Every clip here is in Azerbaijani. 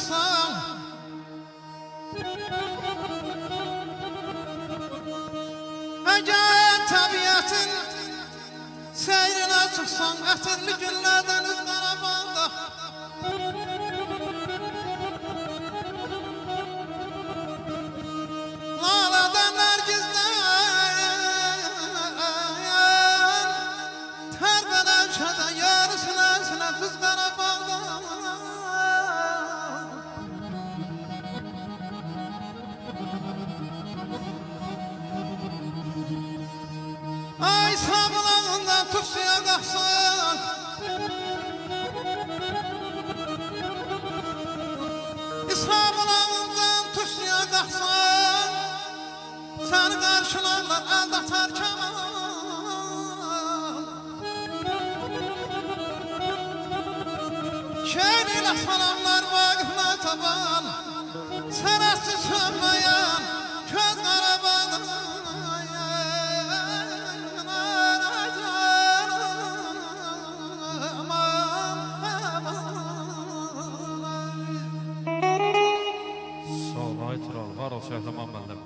çıksan Eğer tabiatın seyrine çıksan Etirli günlerden iz Qarabağda Laladan Nergiz'den Terbelen şada yarısına esine Düz Qarabağda Ay sabılağından tufsuya qalxsan İsabılağından tufsuya qalxsan Səni qarşılarlar aldatar kamal Şehir ilə salamlar vaqiflə taban Sənətsiz sönməyən köz Qarabağda Şəhləman məndən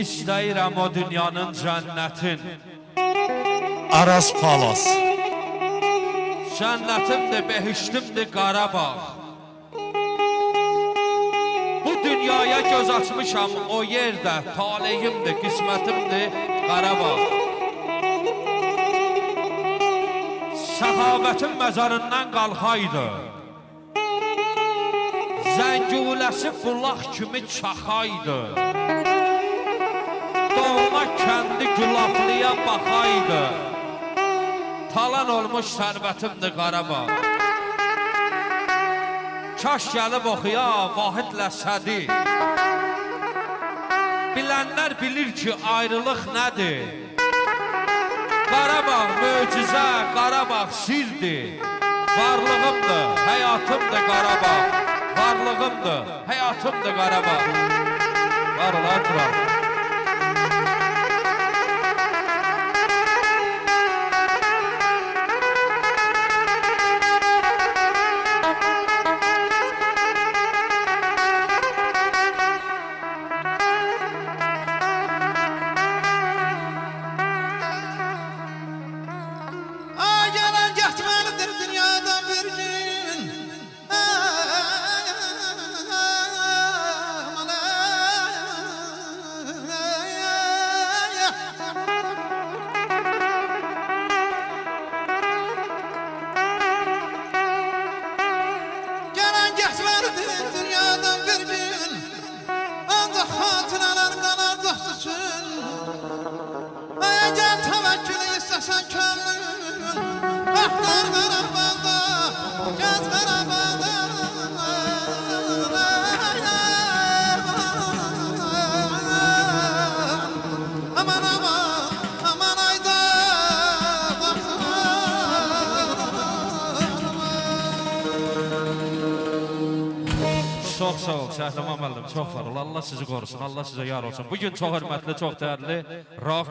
İstəyirəm o dünyanın cənnətin Aras Palas Cənnətimdir, behiştimdir Qarabağ Bu dünyaya göz açmışam o yerdə Taleyimdir, qismətimdir Qarabağ Səxabətin məzarından qalxaydı Zənguləsi bulaq kimi çaxaydı Doğma kəndi gülaflıya baxaydı Talan olmuş sərbətimdir Qarabağ Kaş gəlib oxuya Vahid Ləsədi Bilənlər bilir ki ayrılıq nədir Qarabağ möcüzə, Qarabağ sirdir Varlığımdır, həyatımdır Qarabağ Varlığımdır, həyatımdır Qarabağ Var ola, Tural Gelen getməlidir dünyadan bir gün Gelen getməlidir dünyadan bir gün Ancaq xatirələr qalar dost üçün Eğer təvəkkülü istəsən könlün Axtar Qarabağda, gəz Qarabağda Aman aman, aman ayda Çox sağ ol, Şəhləman müəllim, çox var ol Allah sizi qorusun, Allah sizə yar olsun Bugün çox hörmətli, çox dəyərli Rauf